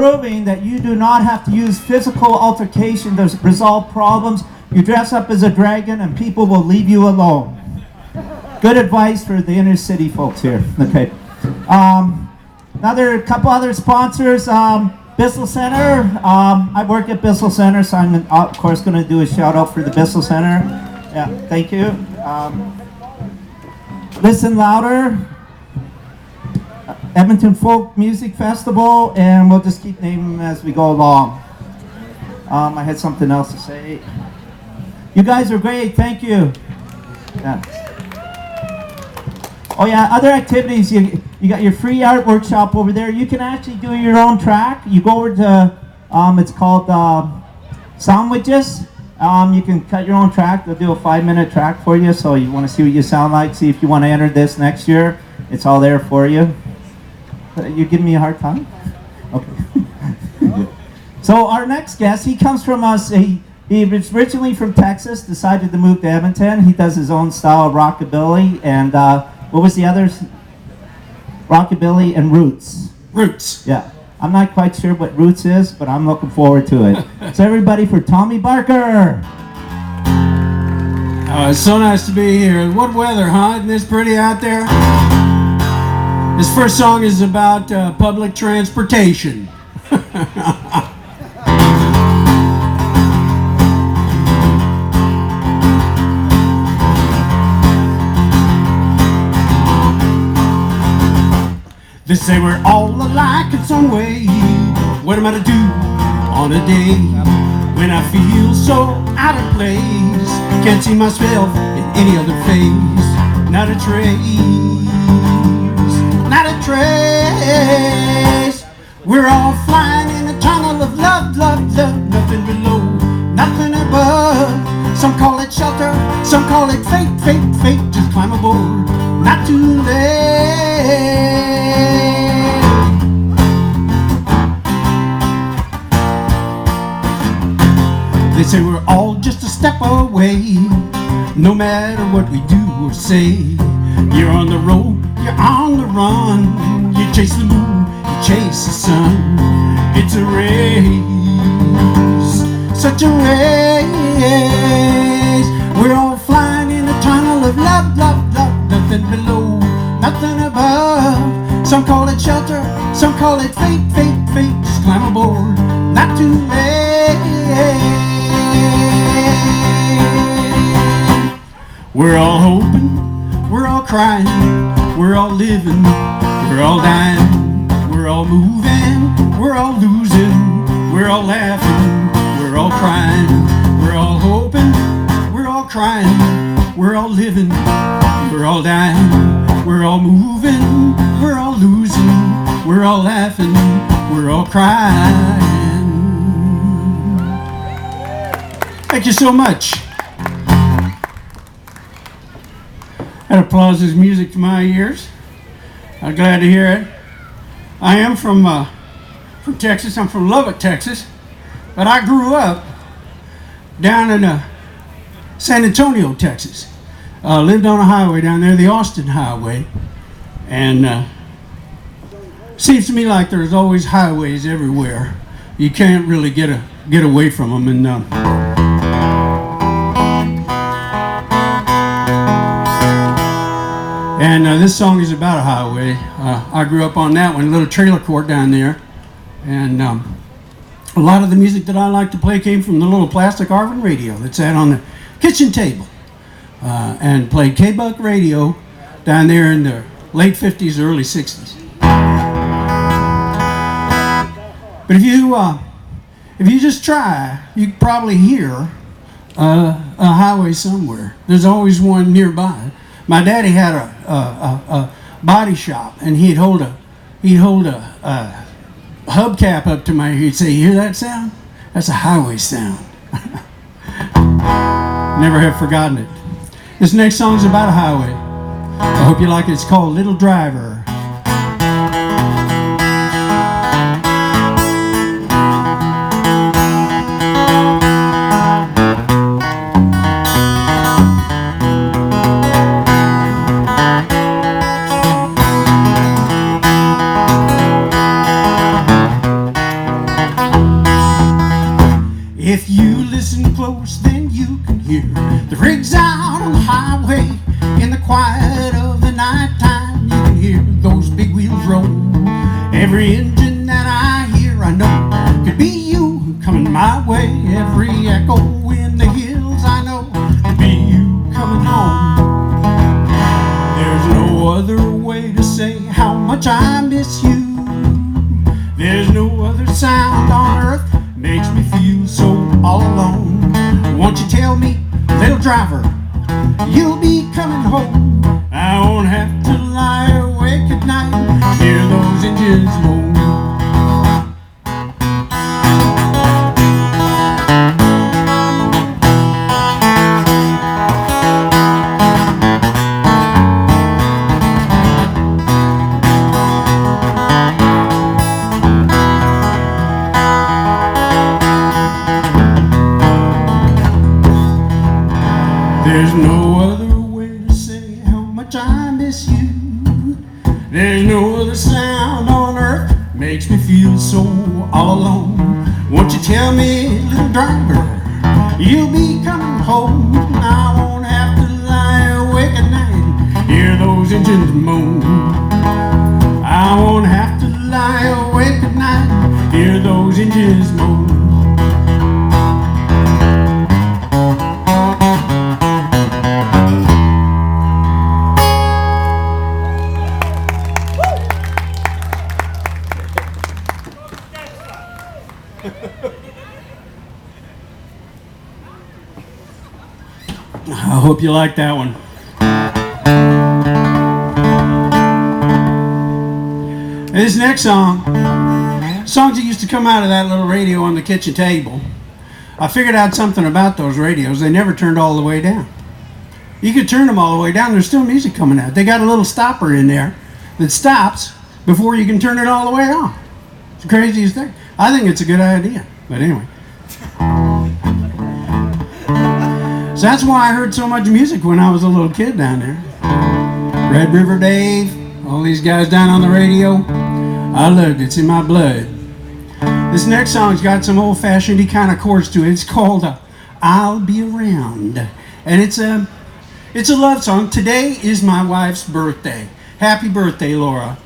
proving that you do not have to use physical altercation to resolve problems. You dress up as a dragon and people will leave you alone. Good advice for the inner city folks here. Okay. Another couple other sponsors. Bissell Center. I work at Bissell Center, so I'm of course going to do a shout out for the Bissell Center. Yeah, thank you. Listen Louder. Edmonton Folk Music Festival, and we'll just keep naming them as we go along. I had something else to say. You guys are great, thank you. Yeah. Oh yeah, other activities, you got your free art workshop over there. You can actually do your own track. You go over to, it's called Soundwidges. You can cut your own track. They'll do a 5-minute track for you, so you want to see what you sound like, see if you want to enter this next year. It's all there for you. You giving me a hard time? Okay. So our next guest, he comes from us. He was originally from Texas, decided to move to Edmonton. He does his own style of rockabilly, and what was the others? Rockabilly and roots. Roots. Yeah. I'm not quite sure what roots is, but I'm looking forward to it. So everybody for Tommy Barker. It's so nice to be here. What weather, huh? Isn't this pretty out there? This first song is about public transportation. They say we're all alike in some way. What am I to do on a day when I feel so out of place? Can't see myself in any other face. Not a trace, not a trace. We're all flying in a tunnel of love, love, love. Nothing below, nothing above. Some call it shelter, some call it fate, fate, fate. Just climb aboard, not too late. They say we're all just a step away, no matter what we do or say. You're on the road, you're on the run. You chase the moon, you chase the sun. It's a race, such a race. We're all flying in a tunnel of love, love, love. Nothing below, nothing above. Some call it shelter, some call it fate, fate, fate. Just climb aboard, not too late. We're all hoping, we're all crying, we're all living, we're all dying, we're all moving, we're all losing, we're all laughing, we're all crying, we're all hoping, we're all crying, we're all living, we're all dying, we're all moving, we're all losing, we're all laughing, we're all crying. Thank you so much. That applause is music to my ears. I'm glad to hear it. I am from Texas. I'm from Lubbock, Texas. But I grew up down in San Antonio, Texas. Lived on a highway down there, the Austin Highway. And seems to me like there's always highways everywhere. You can't really get away from them. And this song is about a highway. I grew up on that one, a little trailer court down there. And a lot of the music that I like to play came from the little plastic Arvin radio that sat on the kitchen table. And played K-Buck radio down there in the late 50s, early 60s. But if you just try, you can probably hear a highway somewhere. There's always one nearby. My daddy had a body shop, and he'd hold a hubcap up to my ear. He'd say, "You hear that sound? That's a highway sound." Never have forgotten it. This next song's about a highway. I hope you like it. It's called Little Driver. If you listen close, then you can hear the rigs out on the highway. In the quiet of the nighttime, you can hear those big wheels roll. Every engine that I hear, I know could be you coming my way. Every echo in the hills, I know could be you coming home. There's no other way to say how much I miss you. There's no other sound on earth makes me feel so all alone. Won't you tell me, little driver, you'll be coming home? I won't have to lie awake at night, hear those engines moan. There's no other way to say how much I miss you. There's no other sound on earth makes me feel so all alone. Won't you tell me, little driver, you'll be coming home? I won't have to lie awake at night, hear those engines moan. I won't have to lie awake at night, hear those engines moan. I hope you like that one. And this next song, songs that used to come out of that little radio on the kitchen table. I figured out something about those radios. They never turned all the way down. You could turn them all the way down, there's still music coming out. They got a little stopper in there that stops before you can turn it all the way off. It's the craziest thing. I think it's a good idea. But anyway. So that's why I heard so much music when I was a little kid down there. Red River Dave, all these guys down on the radio. I loved it. It's in my blood. This next song's got some old-fashioned kind of chords to it. It's called I'll Be Around. And it's a love song. Today is my wife's birthday. Happy birthday, Laura.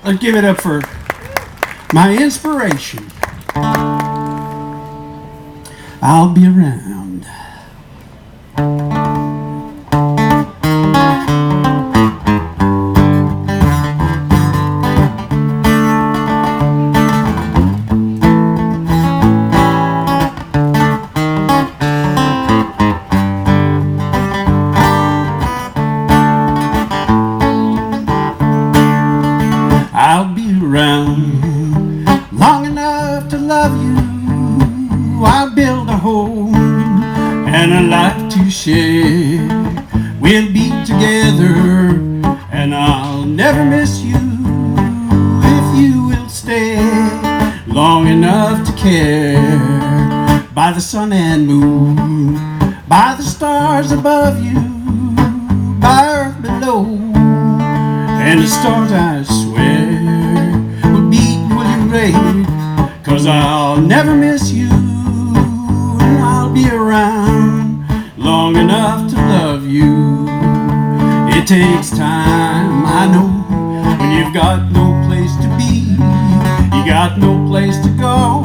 Let's give it up for my inspiration. I'll be around. I'll be around long enough to love you. I'll build a home and a life to share. We'll be together and I'll never miss you if you will stay long enough to care. By the sun and moon, by the stars above you, by earth below, and the stars I swear will beat will you rate, 'cause I'll never miss you and I'll be around long enough to love you. It takes time, I know, when you've got no place to be, you got no place to go,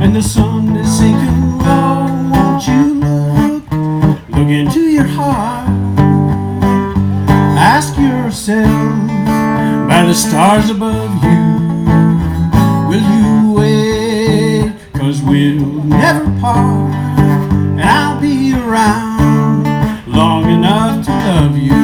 and the sun is sinking low. Won't you look into your heart, ask yourself, by the stars above you, will you wait? 'Cause we'll never part, and I'll be around long enough to love you.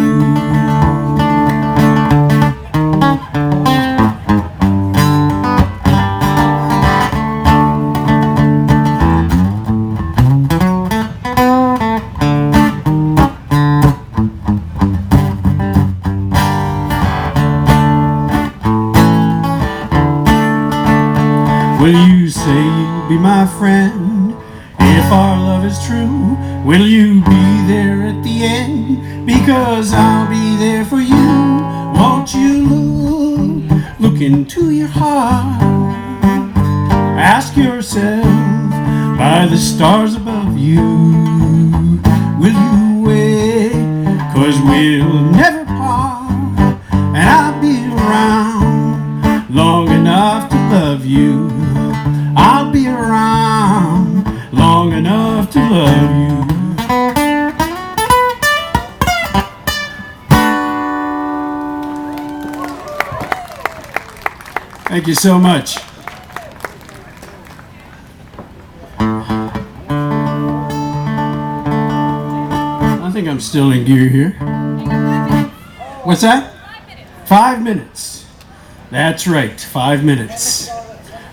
Will you say you'll be my friend if our love is true? Will you be there at the end? Because I'll be there for you. Won't you look into your heart, ask yourself, by the stars above you. Will you wait? 'Cause we'll never part, and I'll be around long enough to love you. I'll be around long enough to love you. Thank you so much. I think I'm still in gear here. What's that? 5 minutes. That's right, 5 minutes.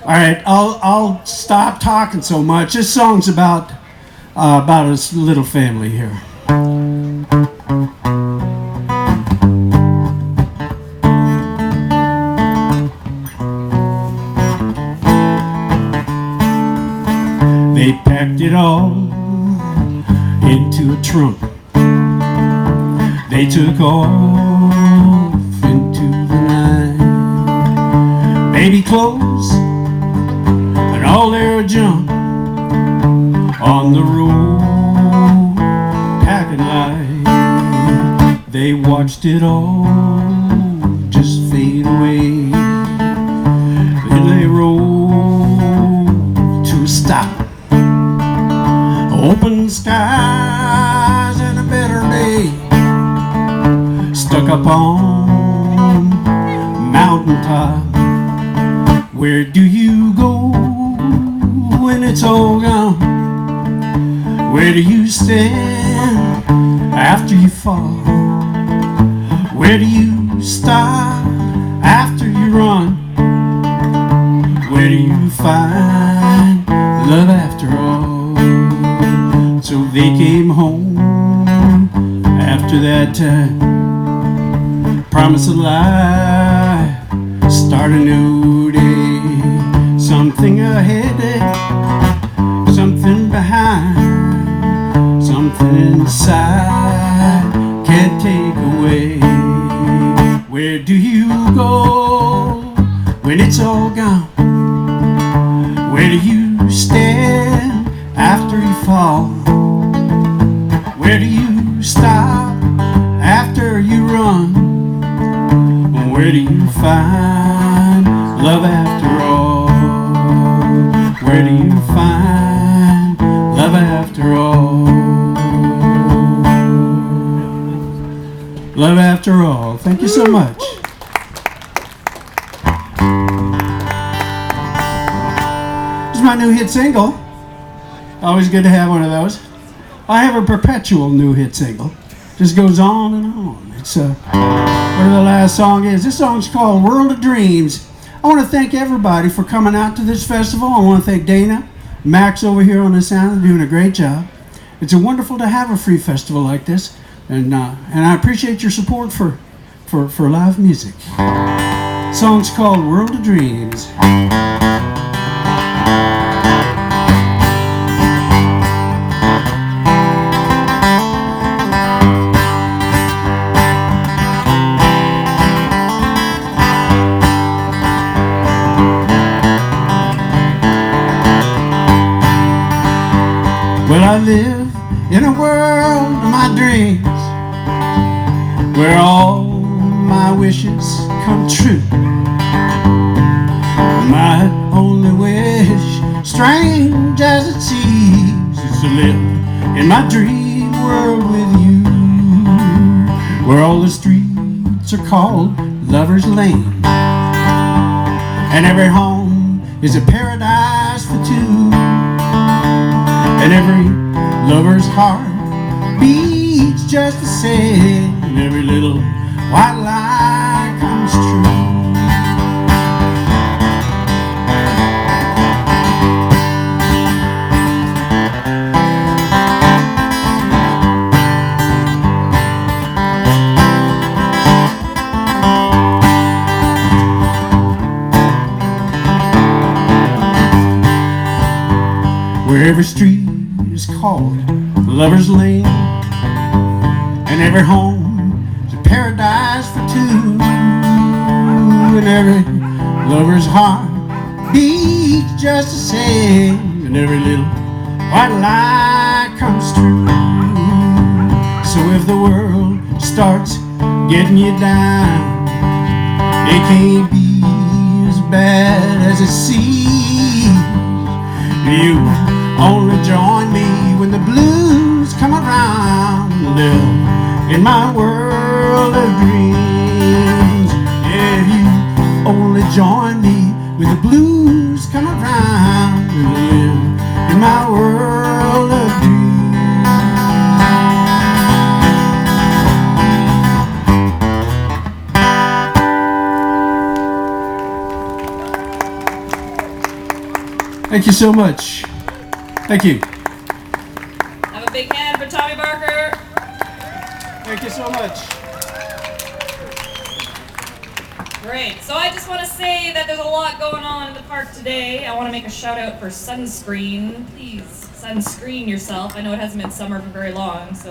All right, I'll stop talking so much. This song's about a little family here. They packed it all into a trunk. They took off into the night. Baby clothes and all their junk on the road, packing light. They watched it all just fade away. Then they rolled to a stop. Open skies and a better day. Stuck up on mountaintop. Where do you go when it's all gone? Where do you stand after you fall? Where do you stop after you run? Where do you find love after all? So they came home after that time. Promise a life, start a new day. Something ahead, something behind, something inside can't take away. Where do you go when it's all gone? Where do you stand after you fall? Where do you stop after you run? Where do you find love after all? Where do you find love after all? Love after all. Thank you so much. This is my new hit single. Always good to have one of those. I have a perpetual new hit single. Just goes on and on. It's whatever the last song is. This song's called World of Dreams. I want to thank everybody for coming out to this festival. I want to thank Dana, Max over here on the sound, doing a great job. It's wonderful to have a free festival like this, and I appreciate your support for live music. The song's called World of Dreams. Well, I live in a world of my dreams, where all my wishes come true. My only wish, strange as it seems, is to live in my dream world with you, where all the streets are called Lover's Lane, and every home is a paradise for two. And every lover's heart beats just the same, and every little white lie comes true. Where every street is called Lover's Lane, and every home is a paradise for two, and every lover's heart beats just the same, and every little white lie comes true. So if the world starts getting you down, it can't be as bad as it seems. You only join me when the blues come around. Live in my world of dreams. If you only join me when the blues come around, and live in my world of dreams. Thank you so much. Thank you. Have a big hand for Tommy Barker. Thank you so much. Great. So I just want to say that there's a lot going on in the park today. I want to make a shout out for sunscreen. Please sunscreen yourself. I know it hasn't been summer for very long, so